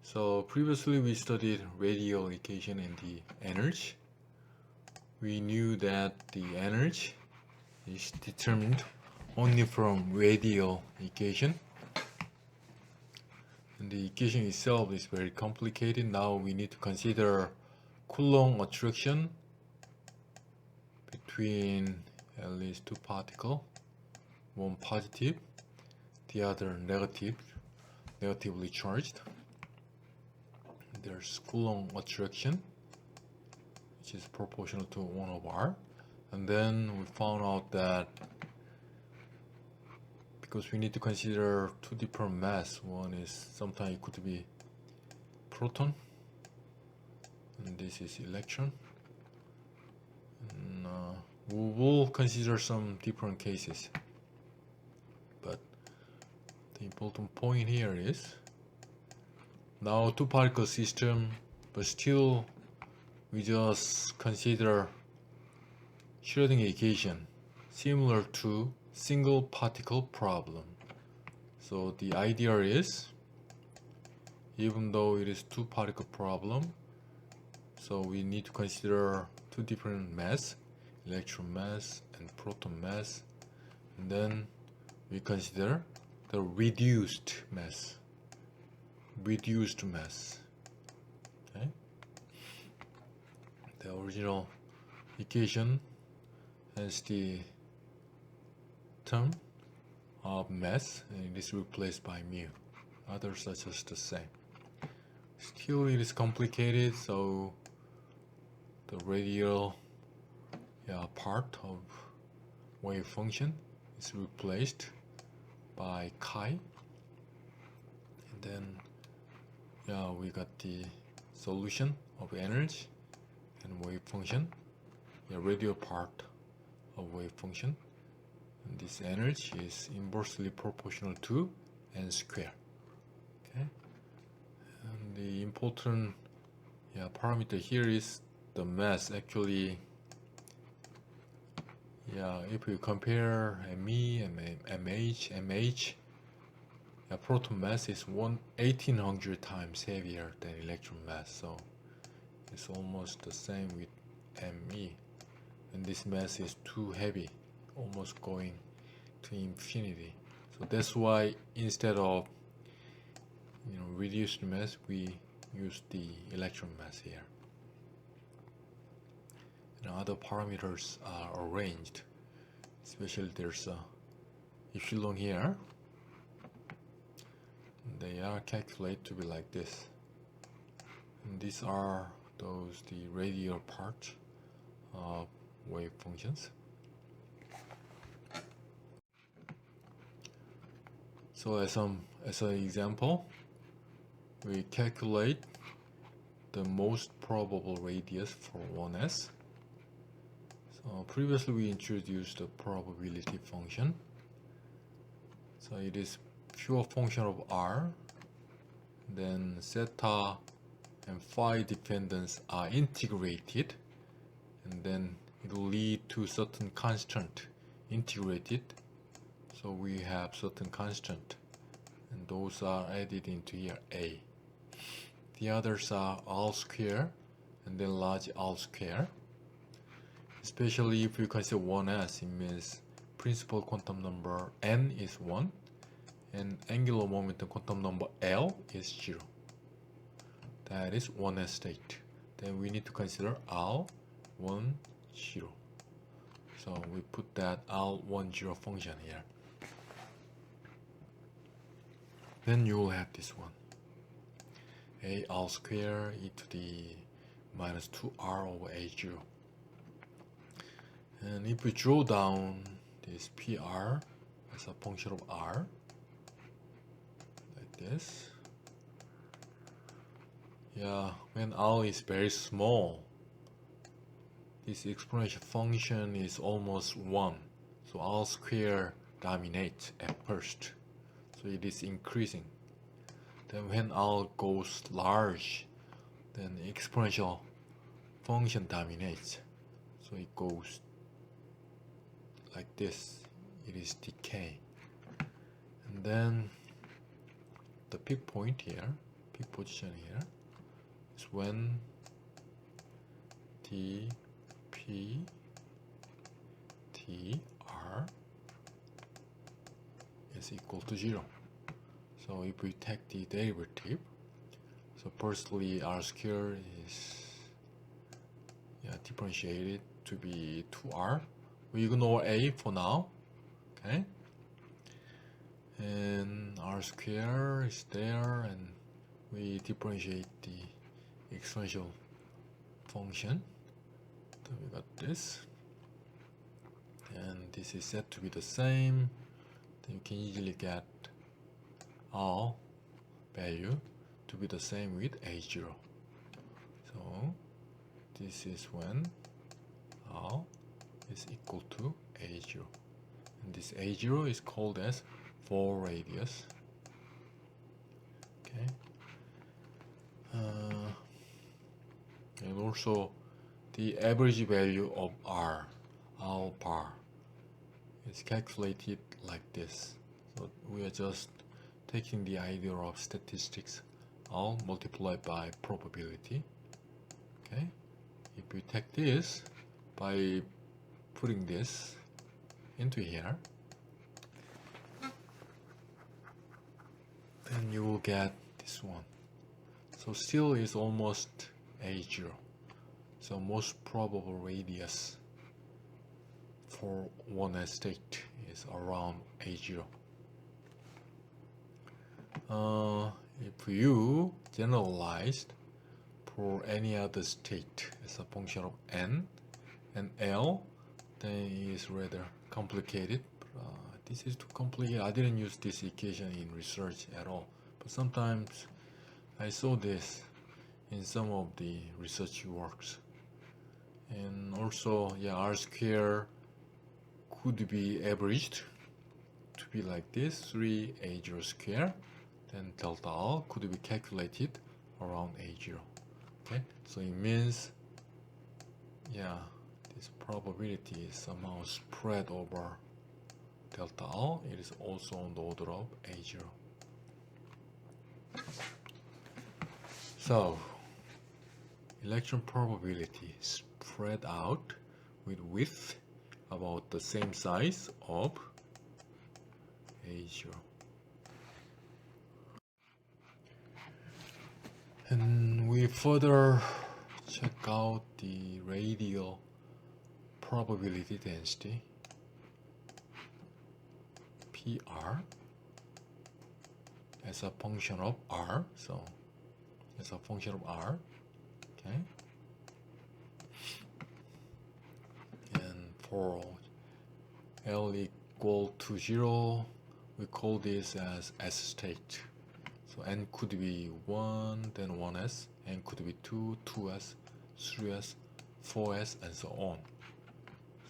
So previously we studied radial equation and the energy. We knew that the energy is determined only from radial equation. And the equation itself is very complicated. Now we need to consider Coulomb attraction between at least two particles, one positive, the other negatively charged. There's Coulomb attraction, which is proportional to 1 over r. And then we found out that because we need to consider two different mass, one is sometimes it could be proton, and this is electron. And we will consider some different cases, but the important point here is now two particle system, but still we just consider Schrödinger equation similar to single particle problem. So the idea is, even though it is two particle problem, so we need to consider two different mass, electron mass and proton mass, and then we consider the reduced mass. Okay? The original equation has the term of mass, and it is replaced by mu. Others are just the same. Still, it is complicated, so the radial part of wave function is replaced by chi, and then we got the solution of energy and wave function, radial part of wave function, and this energy is inversely proportional to n square. Okay, and the important parameter here is the mass. Actually, if we compare Me and MH, proton mass is 1800 times heavier than electron mass, so it's almost the same with Me, and this mass is too heavy, almost going to infinity. So that's why instead of reduced mass, we use the electron mass here. And other parameters are arranged, especially there's a epsilon here. They are calculated to be like this, and these are the radial part of wave functions. So as an example, we calculate the most probable radius for 1s. So previously we introduced the probability function. So it is pure function of r, then theta and phi dependence are integrated, and then it will lead to certain constant integrated. So we have certain constant, and those are added into here a. The others are r square and then large r square. Especially if you consider 1s, it means principal quantum number n is 1 and angular momentum quantum number L is 0. That is 1s state. Then we need to consider R10. So we put that R10 function here. Then you will have this one, a r square e to the minus 2r over a0. And if we draw down this PR as a function of r, like this, when r is very small, this exponential function is almost 1. So r square dominates at first. So it is increasing. Then when r goes large, then the exponential function dominates. So it goes like this. It is decay. And then the peak point here, peak position here is when T, P, T, R is equal to 0. So if we take the derivative, so firstly R square is differentiated to be 2R. We ignore A for now, okay? And R square is there, and we differentiate the exponential function. So we got this, and this is said to be the same. Then you can easily get R value to be the same with A0. So this is when R is equal to A0. And this A0 is called as 4 radius. Okay. And also the average value of R bar, is calculated like this. So we are just taking the idea of statistics, R multiplied by probability. Okay. If we take this by putting this into here, then you will get this one. So still is almost A0. So most probable radius for one state is around A0. If you generalized for any other state as a function of n and L, then it is rather complicated. This is too complicated. I didn't use this equation in research at all, but sometimes I saw this in some of the research works. And also, R square could be averaged to be like this, 3A0 square. Then delta R could be calculated around A0. Okay, so it means, this probability is somehow spread over delta R. It is also on the order of A0. So, electron probability spread out with width about the same size of A0. And we further check out the radial probability density, PR, as a function of R. So as a function of R, okay. And for L equal to 0, we call this as S state. So n could be 1, then 1s, n could be 2, 2s, 3s, 4s, and so on.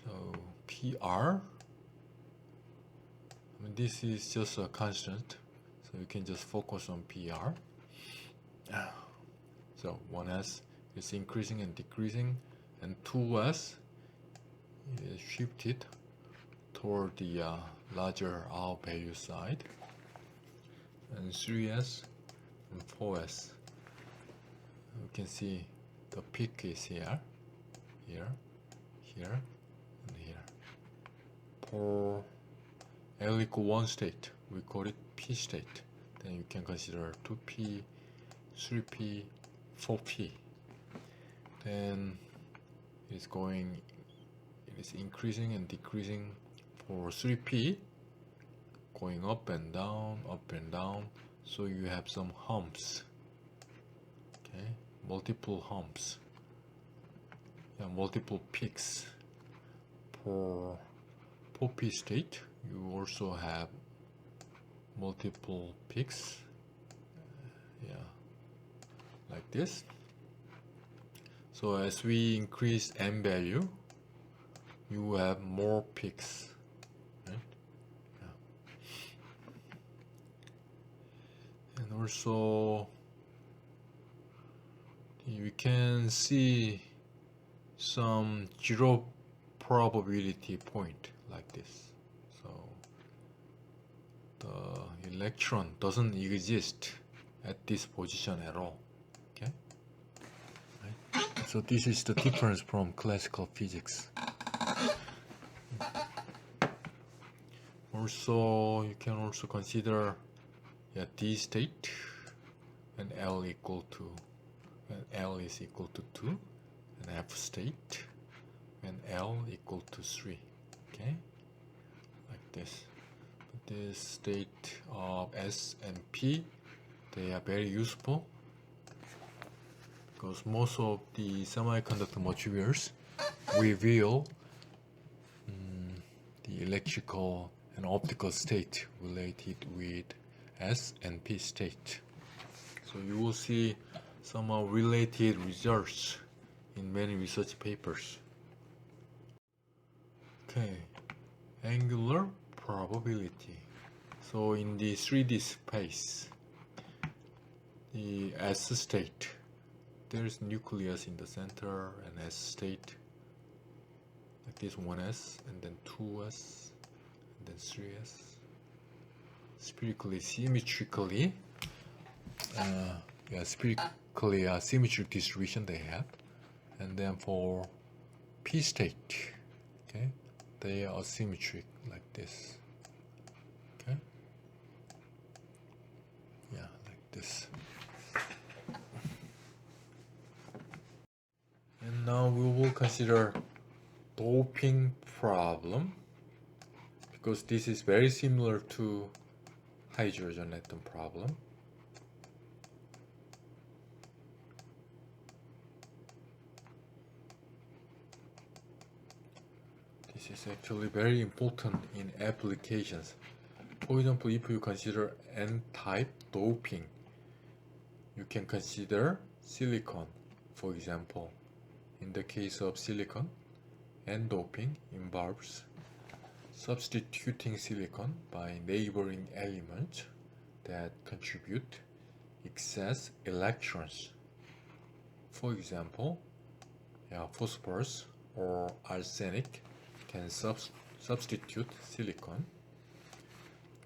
So PR, this is just a constant, so you can just focus on PR. So 1s is increasing and decreasing, and 2s is shifted toward the larger R value side, and 3s and 4s. You can see the peak is here, here, here, and here. For L equal 1 state, we call it P state. Then you can consider 2P, 3P, 4P. Then it is increasing and decreasing for 3P, going up and down, so you have some humps, okay, multiple humps, multiple peaks. For 4P state, you also have multiple peaks, like this. So as we increase n value, you have more peaks, right? And also you can see some zero probability point like this. So the electron doesn't exist at this position at all. Okay. Right. So this is the difference from classical physics. Also, you can also consider D state and L is equal to 2, and F state and L equal to 3. Okay, like this. This state of S and P, they are very useful because most of the semiconductor materials reveal the electrical and optical state related with S and P state. So you will see some related results in many research papers. Okay, angular probability. So in the 3D space, the S state, there is nucleus in the center, and S state, like this 1s, and then 2s, and then 3s. Spherically, symmetrically, symmetric distribution they have. And then for P state, okay, they are symmetric like this. Okay, yeah, like this. And now we will consider doping problem, because this is very similar to hydrogen atom problem. This is actually very important in applications. For example, if you consider N-type doping, you can consider silicon, for example. In the case of silicon, N-doping involves substituting silicon by neighboring elements that contribute excess electrons. For example, phosphorus or arsenic can substitute silicon.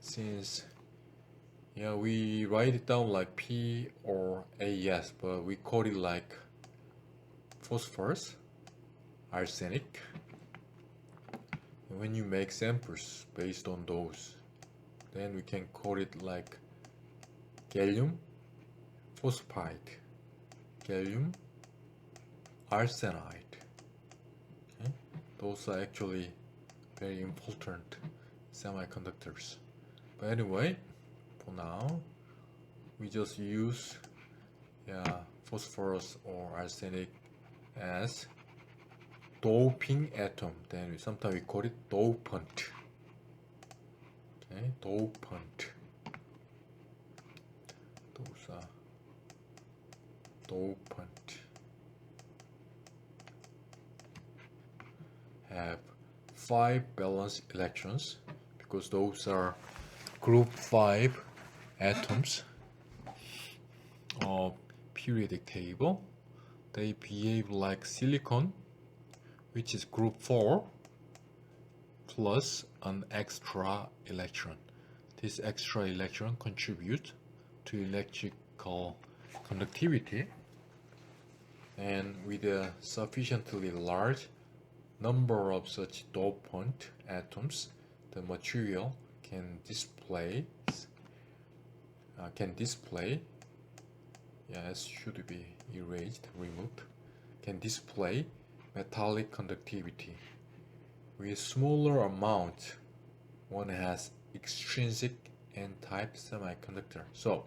Since we write it down like P or AS, but we call it like phosphorus, arsenic. And when you make samples based on those, then we can call it like gallium phosphide, gallium arsenide. Okay? Those are actually very important semiconductors. But anyway, for now, we just use phosphorus or arsenic as doping atom. Then sometimes we call it dopant. Okay, dopant. Those are dopant. Have 5 valence electrons, because those are group 5 atoms of periodic table. They behave like silicon, which is group 4 plus an extra electron. This extra electron contributes to electrical conductivity, and with a sufficiently large number of such dopant atoms, the material can display should be removed, can display metallic conductivity. With smaller amount, one has extrinsic N-type semiconductor. So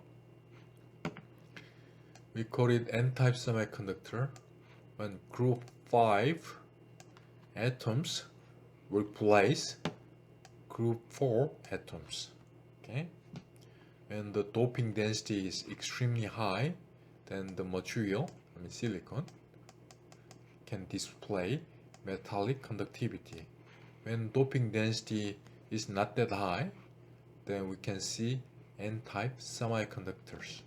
we call it N-type semiconductor when group 5 atoms replace group 4 atoms. Okay, when the doping density is extremely high, then the material, silicon, can display metallic conductivity. When doping density is not that high, then we can see N-type semiconductors.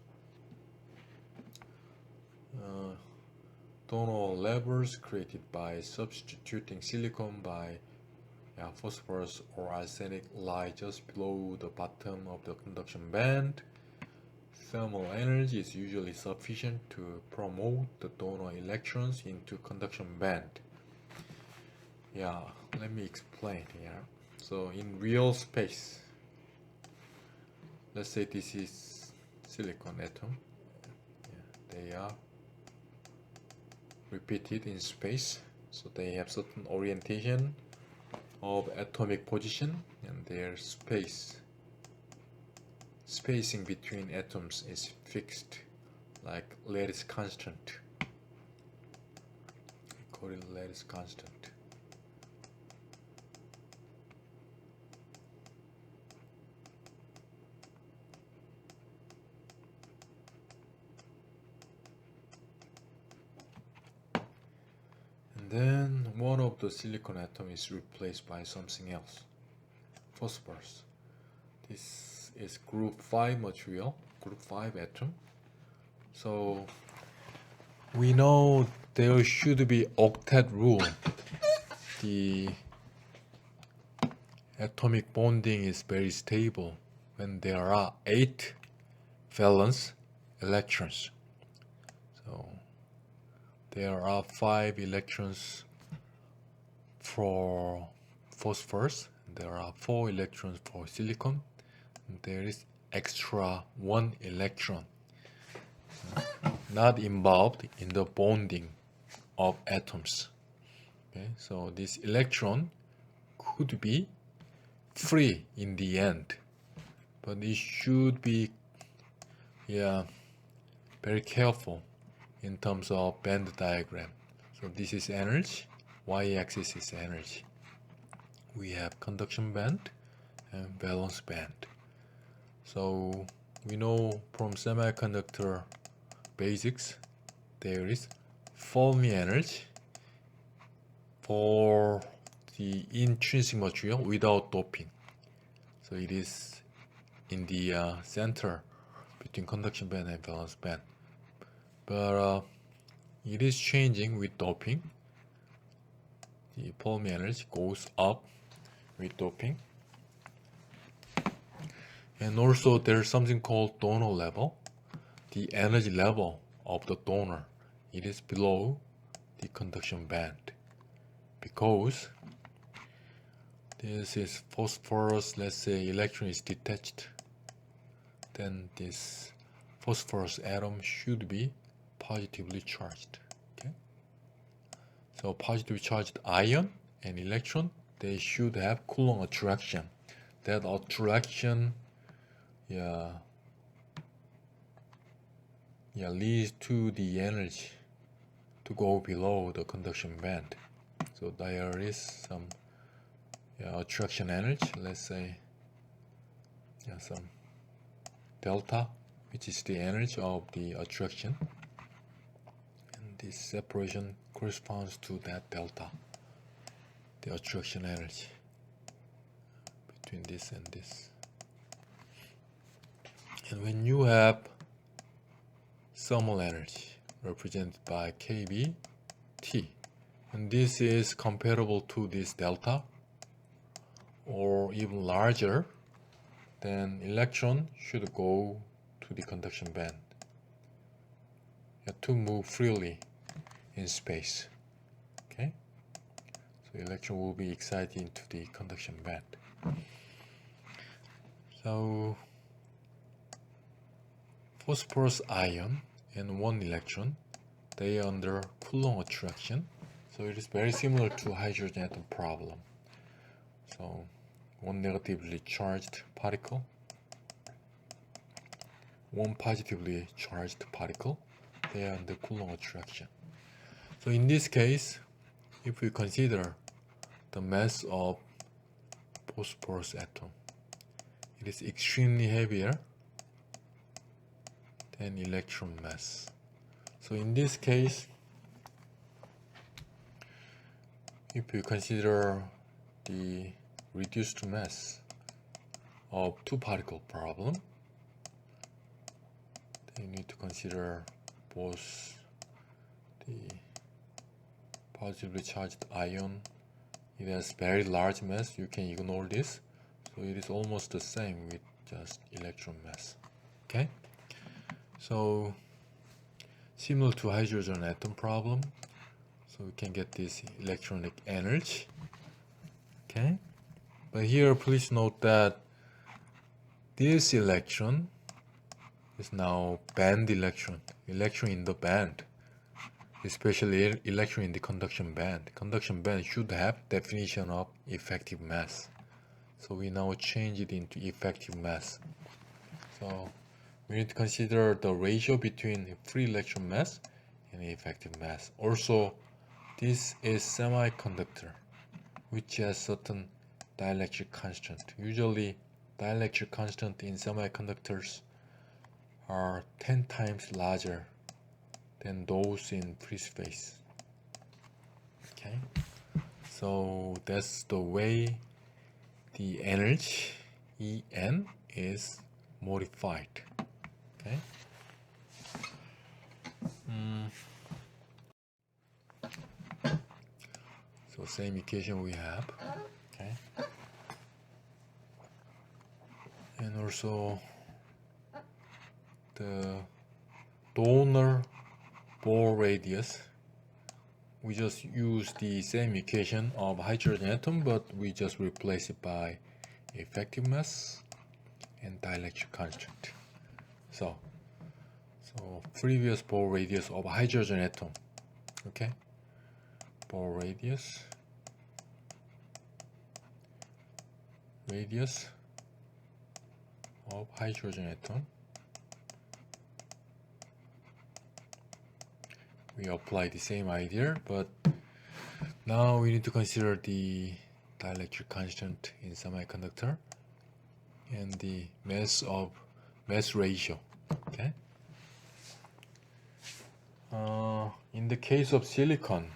Donor levels created by substituting silicon by phosphorus or arsenic lie just below the bottom of the conduction band. thermal energy is usually sufficient to promote the donor electrons into conduction band. Yeah, let me explain here. So in real space, let's say this is silicon atom. Yeah, they are repeated in space, so they have certain orientation of atomic position, and their spacing between atoms is fixed, like lattice constant. We call it lattice constant. And then one of the silicon atom is replaced by something else, phosphorus. This is group 5 material, group 5 atom. So we know there should be octet rule. The atomic bonding is very stable when there are 8 valence electrons. So there are 5 electrons for phosphorus, there are 4 electrons for silicon, and there is extra 1 electron not involved in the bonding of atoms. Okay, so this electron could be free in the end, but it should be very careful in terms of band diagram. So this is energy, y-axis is energy. We have conduction band and valence band. So we know from semiconductor basics there is Fermi energy for the intrinsic material without doping. So it is in the center between conduction band and valence band. But it is changing with doping. The Fermi energy goes up with doping. And also there's something called donor level. The energy level of the donor, it is below the conduction band, because this is phosphorus. Let's say electron is detached, then this phosphorus atom should be positively charged. Okay, so positively charged ion and electron, they should have Coulomb attraction. That attraction leads to the energy to go below the conduction band. So there is some attraction energy, let's say some delta, which is the energy of the attraction, and this separation corresponds to that delta, the attraction energy between this and this. And when you have thermal energy represented by kBT, and this is comparable to this delta or even larger, then electron should go to the conduction band to move freely in space. Okay, so electron will be excited into the conduction band. So phosphorus ion and 1 electron, they are under Coulomb attraction. So it is very similar to hydrogen atom problem. So 1 negatively charged particle, 1 positively charged particle, they are under Coulomb attraction. So in this case, if we consider the mass of phosphorus atom, it is extremely heavier than electron mass. So in this case, if we consider the reduced mass of 2 particle problem, then you need to consider both the positively charged ion. It has very large mass, you can ignore this. So it is almost the same with just electron mass. Okay, So similar to hydrogen atom problem, so we can get this electronic energy. Okay, but here please note that this electron is now band electron in the band, especially electron in the conduction band. Conduction band should have definition of effective mass, so we now change it into effective mass. So we need to consider the ratio between free electron mass and effective mass. Also, this is semiconductor, which has certain dielectric constant. Usually, dielectric constant in semiconductors are 10 times larger than those in free space. Okay, so that's the way the energy En is modified. Okay. So same equation we have. Okay. And also the donor Bohr radius, we just use the same equation of hydrogen atom, but we just replace it by effective mass and dielectric constant. So previous Bohr radius of hydrogen atom, okay, Bohr radius of hydrogen atom, we apply the same idea, but now we need to consider the dielectric constant in semiconductor and the mass ratio. Okay. In the case of silicon,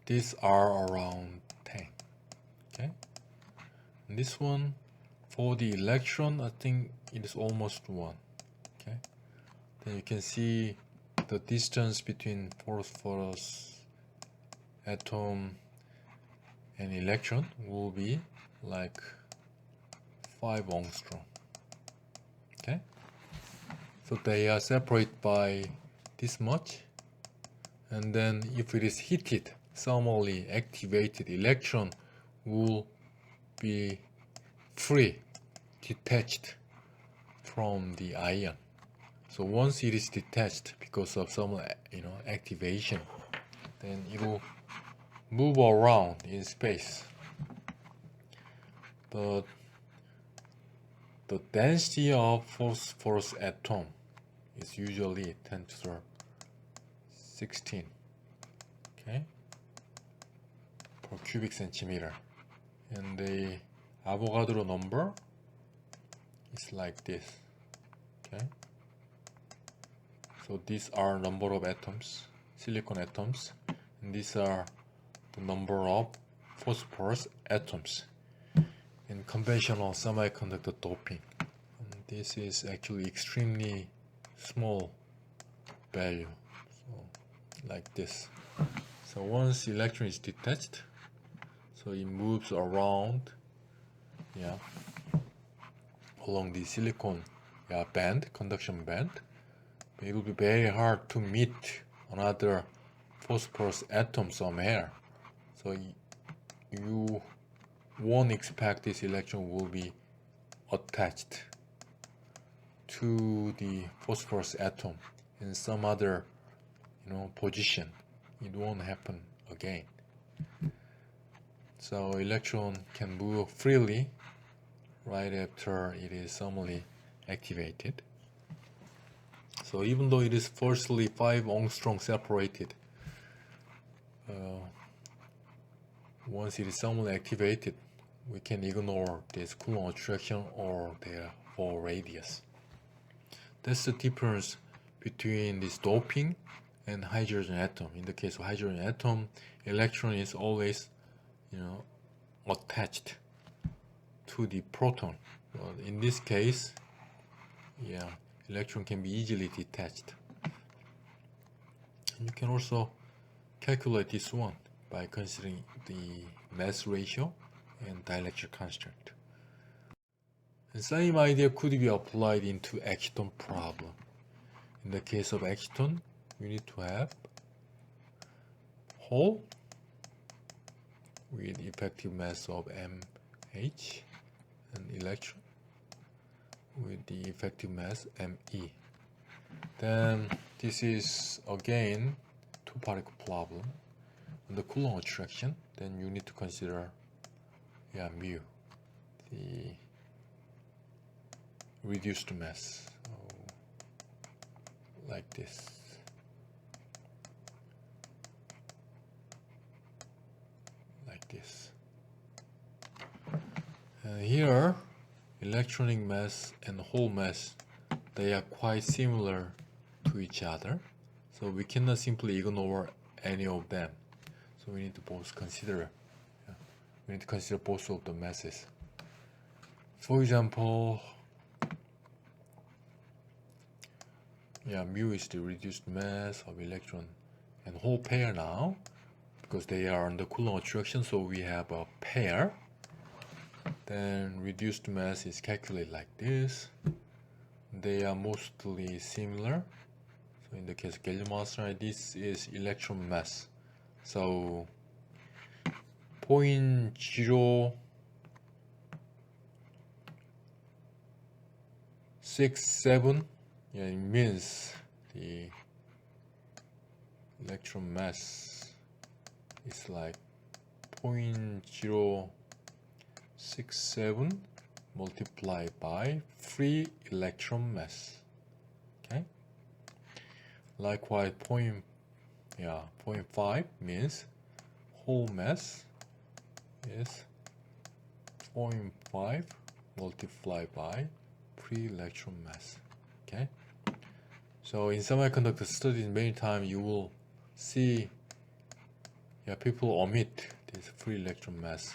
these are around 10. Okay. And this one, for the electron, I think it is almost 1. Okay. Then you can see the distance between phosphorus atom and electron will be like 5 angstrom. Okay, so they are separated by this much, and then if it is heated, thermally activated electron will be free, detached from the ion. So once it is detached because of thermal activation, then it will move around in space. But the density of phosphorus atom is usually 10 to the 16, okay, per cubic centimeter, and the Avogadro number is like this. Okay, so these are number of atoms, silicon atoms, and these are the number of phosphorus atoms in conventional semiconductor doping. And this is actually extremely small value, so like this. So once electron is detached, so it moves around, along the silicon band, conduction band. It will be very hard to meet another phosphorus atom somewhere. So you won't expect this electron will be attached to the phosphorus atom in some other position. It won't happen again. So electron can move freely right after it is thermally activated. So even though it is firstly 5 angstrom separated, once it is thermally activated, we can ignore this Coulomb attraction or the Bohr radius. That's the difference between this doping and hydrogen atom. In the case of hydrogen atom, electron is always, attached to the proton. But in this case, electron can be easily detached. And you can also calculate this one by considering the mass ratio and dielectric constant. The same idea could be applied into exciton problem. In the case of acetone, you need to have hole with effective mass of mH and electron with the effective mass me. Then this is again two particle problem. On the Coulomb attraction, then you need to consider mu, the reduced mass. So, like this. Like this. Here, electronic mass and hole mass, they are quite similar to each other. So we cannot simply ignore any of them. So we need to both consider. We need to consider both of the masses. For example, mu is the reduced mass of electron and hole pair now, because they are under Coulomb attraction, so we have a pair. Then reduced mass is calculated like this. They are mostly similar. So in the case of gallium arsenide, this is electron mass. So 0.067, it means the electron mass is like 0.067 multiplied by free electron mass. Okay. Likewise, 0.5 means whole mass is 0.5 multiplied by free electron mass. Okay. So in semiconductor studies, many times you will see people omit this free electron mass.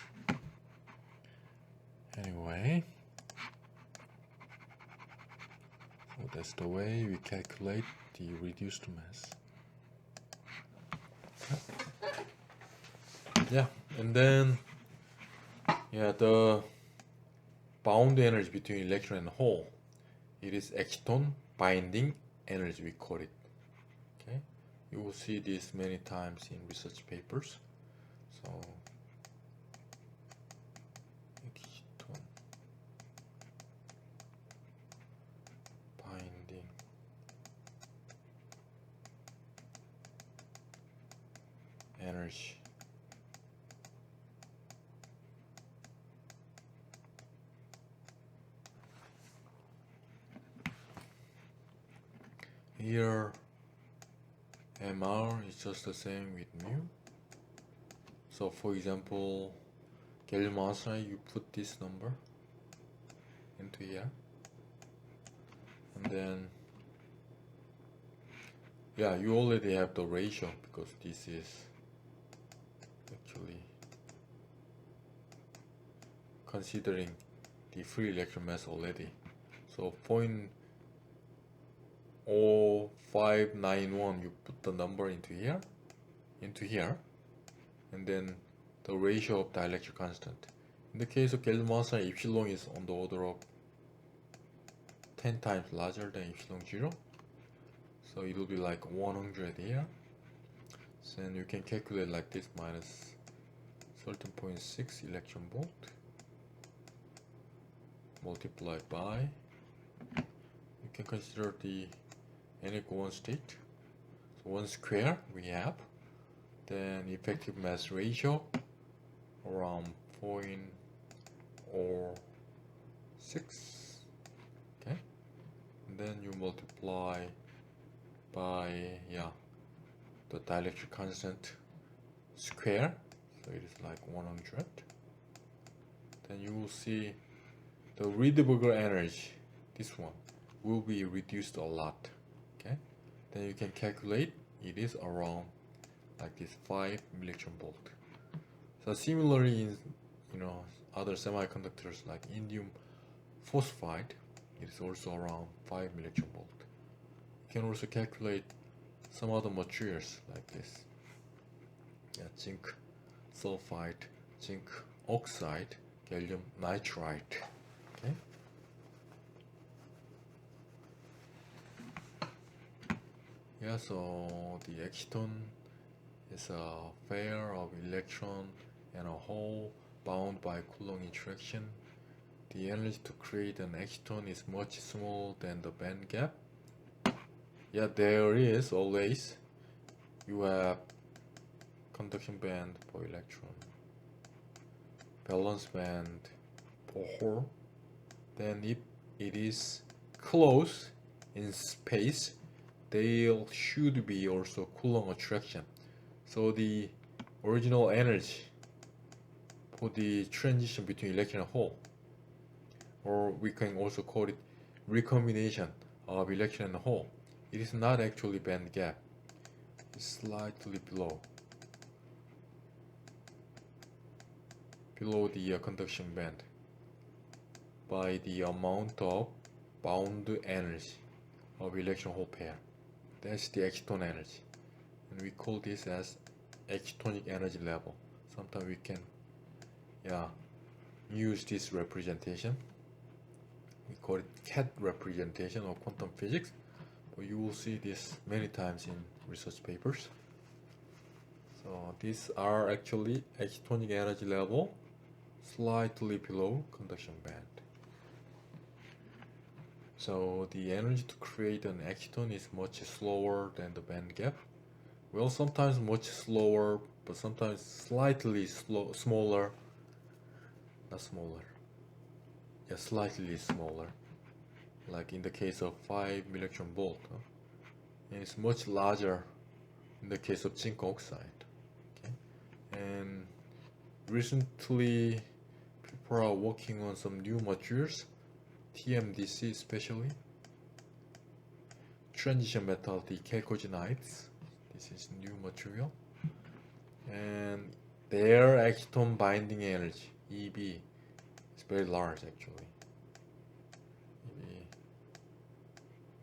Anyway, so that's the way we calculate the reduced mass. And then the bound energy between electron and hole, it is exciton binding energy, we call it. Okay, you will see this many times in research papers. So exciton binding energy. Here MR is just the same with mu. So for example, gallium arsenide, you put this number into here, and then you already have the ratio, because this is actually considering the free electron mass already. So 0.0591, you put the number into here, and then the ratio of dielectric constant. In the case of gallium arsenide, epsilon is on the order of 10 times larger than epsilon 0. So it will be like 100 here. So then you can calculate like this, minus 13.6 electron volt multiplied by, you can consider the n equal 1 state. So 1 square we have, then effective mass ratio around 0.06. Okay, and then you multiply by the dielectric constant square, so it is like 100. Then you will see the Rydberg energy, this one, will be reduced a lot. Okay, then you can calculate it is around like this 5 millectron volt. So similarly, in other semiconductors like indium phosphide, it is also around 5 millectron volt. You can also calculate some other materials like this. Zinc sulfide, zinc oxide, gallium nitride. Okay. Yeah, so the exciton is a pair of electron and a hole bound by Coulomb interaction. The energy to create an exciton is much smaller than the band gap. Yeah, there is always. You have conduction band for electron, valence band for hole. Then if it is close in space, there should be also Coulomb attraction. So the original energy for the transition between electron and hole, or we can also call it recombination of electron and hole, it is not actually band gap. It's slightly below the conduction band by the amount of bound energy of electron hole pair. That's the exciton energy, and we call this as excitonic energy level. Sometimes we can use this representation. We call it cat representation of quantum physics, but you will see this many times in research papers. So these are actually excitonic energy level slightly below conduction band. So the energy to create an exciton is much slower than the band gap. Well, sometimes much slower, but sometimes slightly smaller. Not smaller. Yeah, slightly smaller. Like in the case of 5 electron volt. And it's much larger in the case of zinc oxide. Okay? And recently, people are working on some new materials, TMDC especially. Transition metal, the chalcogenides. This is new material. And their exciton binding energy, EB, is very large actually.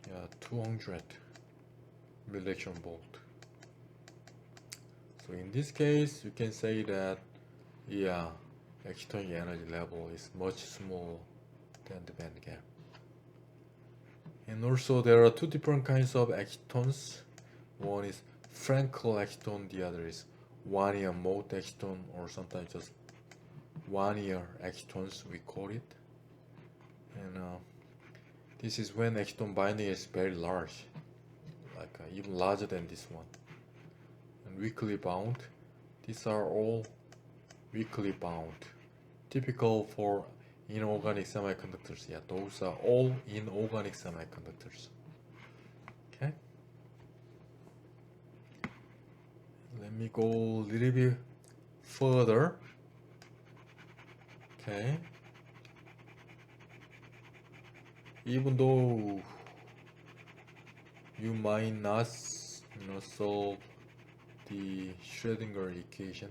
EB, 200 electron volt. So in this case, you can say that, excitonic energy level is much smaller than the band gap. And also there are two different kinds of excitons. One is Frankel exciton, the other is one-year mode exciton, or sometimes just one-year excitons we call it. And this is when exciton binding is very large, like even larger than this one. And weakly bound, these are all weakly bound, typical for inorganic semiconductors. Yeah, those are all inorganic semiconductors. Okay. Let me go a little bit further. Okay. Even though you might not, solve the Schrödinger equation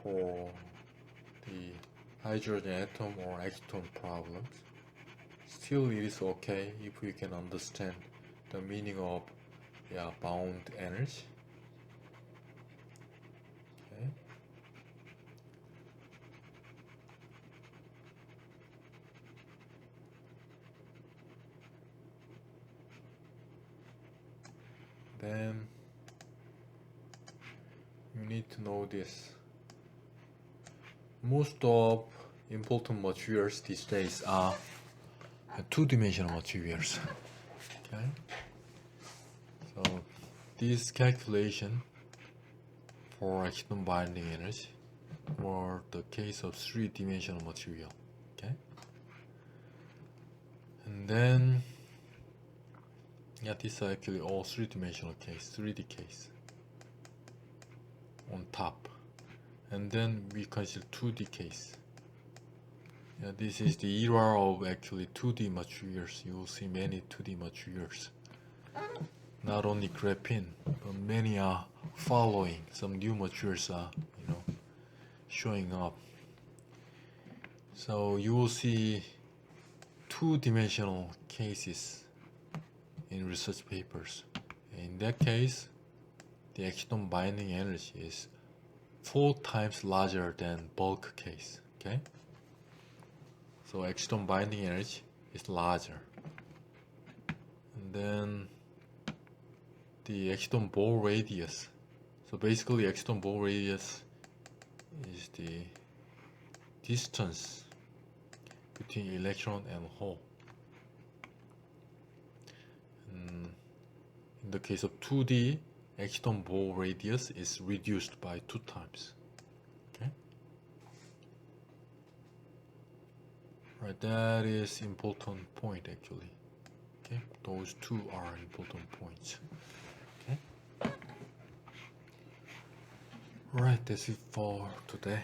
for the hydrogen atom or exciton problems, still it is okay if we can understand the meaning of bound energy. Okay. Then you need to know this. Most of important materials these days are two-dimensional materials. Okay. So this calculation for exciton binding energy for the case of three-dimensional material. Okay. And then these are actually all three-dimensional case, 3D case on top. And then we consider 2D case. This is the era of actually 2D materials. You will see many 2D materials. Not only graphene, but many are following. Some new materials are, showing up. So you will see two-dimensional cases in research papers. In that case, the exciton binding energy is 4 times larger than bulk case. Okay? So exciton binding energy is larger. And then the exciton ball radius. So basically exciton ball radius is the distance between electron and hole. And in the case of 2D, exciton ball radius is reduced by 2 times. Okay. Right, that is important point actually. Okay, those two are important points. Okay. Right, that's it for today.